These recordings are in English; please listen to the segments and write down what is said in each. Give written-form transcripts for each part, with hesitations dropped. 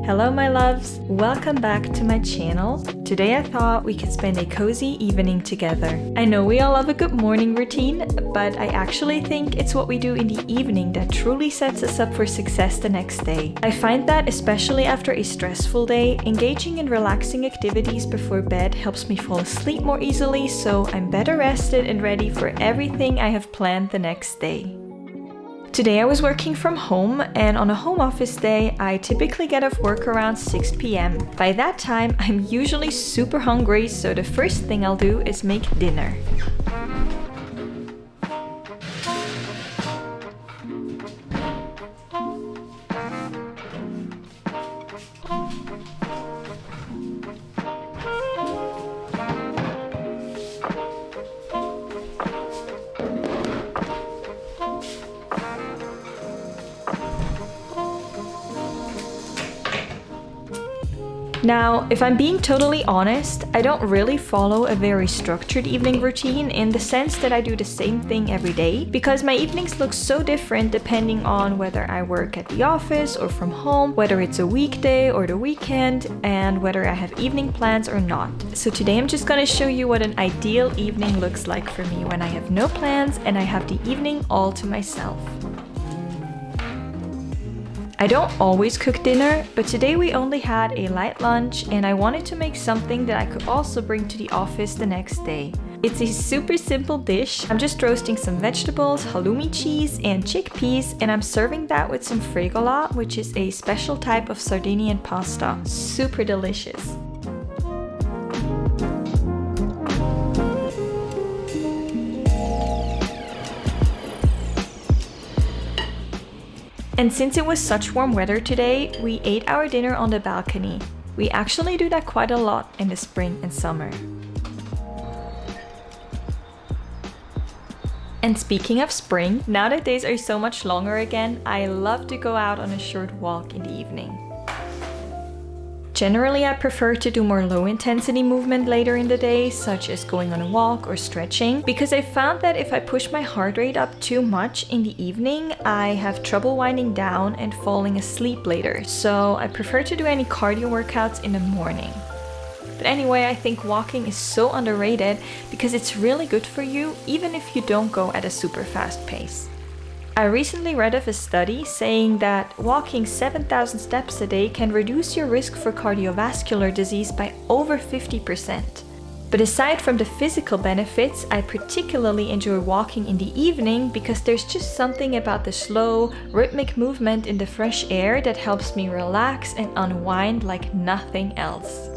Hello my loves, welcome back to my channel. Today I thought we could spend a cozy evening together. I know we all love a good morning routine, but I actually think it's what we do in the evening that truly sets us up for success the next day. I find that especially after a stressful day, engaging in relaxing activities before bed helps me fall asleep more easily, so I'm better rested and ready for everything I have planned the next day. Today I was working from home, and on a home office day, I typically get off work around 6 p.m. By that time, I'm usually super hungry, so the first thing I'll do is make dinner. Now, if I'm being totally honest, I don't really follow a very structured evening routine in the sense that I do the same thing every day, because my evenings look so different depending on whether I work at the office or from home, whether it's a weekday or the weekend, and whether I have evening plans or not. So today I'm just gonna show you what an ideal evening looks like for me when I have no plans and I have the evening all to myself. I don't always cook dinner, but today we only had a light lunch and I wanted to make something that I could also bring to the office the next day. It's a super simple dish. I'm just roasting some vegetables, halloumi cheese and chickpeas, and I'm serving that with some fregola, which is a special type of Sardinian pasta. Super delicious. And since it was such warm weather today, we ate our dinner on the balcony. We actually do that quite a lot in the spring and summer. And speaking of spring, now that days are so much longer again, I love to go out on a short walk in the evening. Generally, I prefer to do more low-intensity movement later in the day, such as going on a walk or stretching, because I found that if I push my heart rate up too much in the evening, I have trouble winding down and falling asleep later, so I prefer to do any cardio workouts in the morning. But anyway, I think walking is so underrated because it's really good for you, even if you don't go at a super fast pace. I recently read of a study saying that walking 7,000 steps a day can reduce your risk for cardiovascular disease by over 50%. But aside from the physical benefits, I particularly enjoy walking in the evening because there's just something about the slow, rhythmic movement in the fresh air that helps me relax and unwind like nothing else.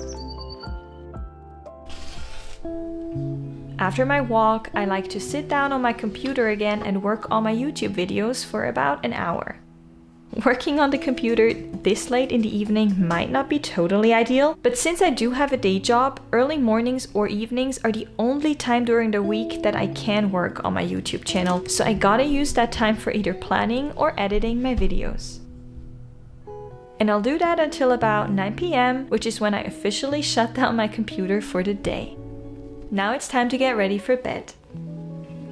After my walk, I like to sit down on my computer again and work on my YouTube videos for about an hour. Working on the computer this late in the evening might not be totally ideal, but since I do have a day job, early mornings or evenings are the only time during the week that I can work on my YouTube channel, so I gotta use that time for either planning or editing my videos. And I'll do that until about 9 p.m, which is when I officially shut down my computer for the day. Now it's time to get ready for bed.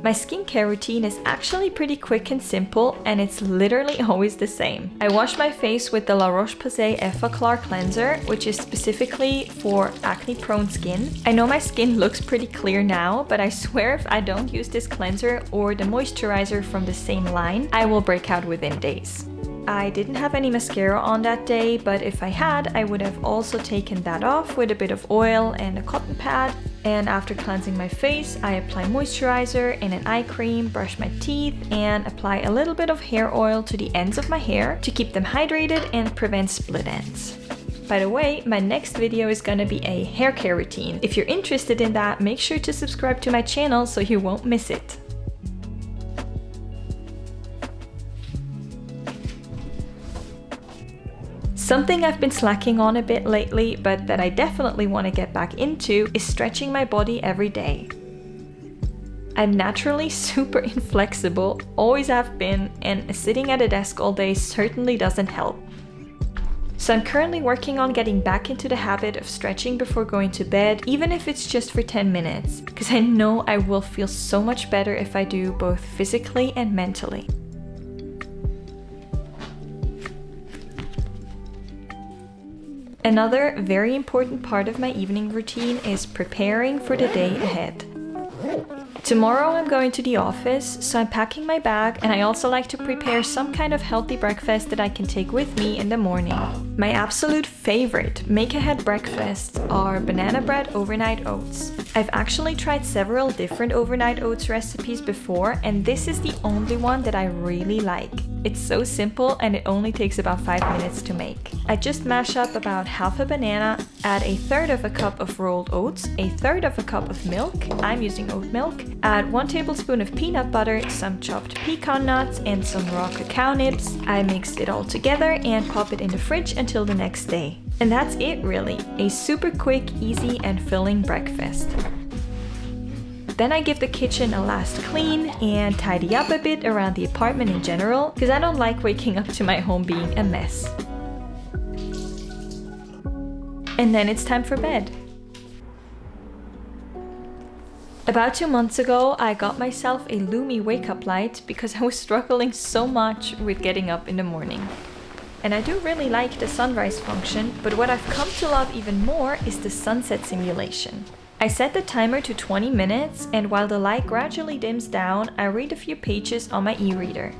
My skincare routine is actually pretty quick and simple, and it's literally always the same. I wash my face with the La Roche-Posay Effaclar cleanser, which is specifically for acne-prone skin. I know my skin looks pretty clear now, but I swear if I don't use this cleanser or the moisturizer from the same line, I will break out within days. I didn't have any mascara on that day, but if I had, I would have also taken that off with a bit of oil and a cotton pad. And after cleansing my face, I apply moisturizer and an eye cream, brush my teeth, and apply a little bit of hair oil to the ends of my hair to keep them hydrated and prevent split ends. By the way, my next video is gonna be a hair care routine. If you're interested in that, make sure to subscribe to my channel so you won't miss it. Something I've been slacking on a bit lately, but that I definitely want to get back into, is stretching my body every day. I'm naturally super inflexible, always have been, and sitting at a desk all day certainly doesn't help. So I'm currently working on getting back into the habit of stretching before going to bed, even if it's just for 10 minutes, because I know I will feel so much better if I do, both physically and mentally. Another very important part of my evening routine is preparing for the day ahead. Tomorrow I'm going to the office, so I'm packing my bag, and I also like to prepare some kind of healthy breakfast that I can take with me in the morning. My absolute favorite make-ahead breakfasts are banana bread overnight oats. I've actually tried several different overnight oats recipes before, and this is the only one that I really like. It's so simple and it only takes about 5 minutes to make. I just mash up about half a banana, add a third of a cup of rolled oats, a third of a cup of milk, I'm using oat milk, add 1 tablespoon of peanut butter, some chopped pecan nuts, and some raw cacao nibs. I mix it all together and pop it in the fridge until the next day. And that's it really, a super quick, easy and filling breakfast. Then I give the kitchen a last clean and tidy up a bit around the apartment in general, because I don't like waking up to my home being a mess. And then it's time for bed. About 2 months ago, I got myself a Lumi wake-up light because I was struggling so much with getting up in the morning. And I do really like the sunrise function, but what I've come to love even more is the sunset simulation. I set the timer to 20 minutes, and while the light gradually dims down, I read a few pages on my e-reader.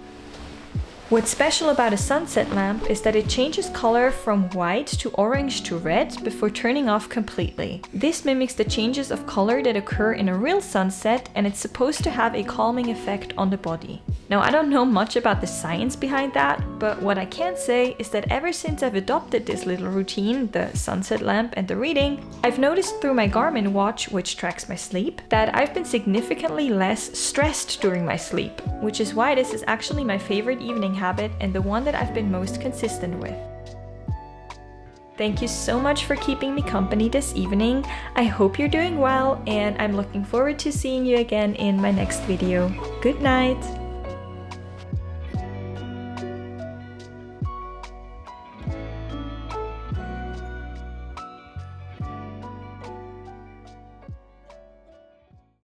What's special about a sunset lamp is that it changes color from white to orange to red before turning off completely. This mimics the changes of color that occur in a real sunset, and it's supposed to have a calming effect on the body. Now, I don't know much about the science behind that, but what I can say is that ever since I've adopted this little routine, the sunset lamp and the reading, I've noticed through my Garmin watch, which tracks my sleep, that I've been significantly less stressed during my sleep, which is why this is actually my favorite evening habit and the one that I've been most consistent with. Thank you so much for keeping me company this evening. I hope you're doing well, and I'm looking forward to seeing you again in my next video. Good night!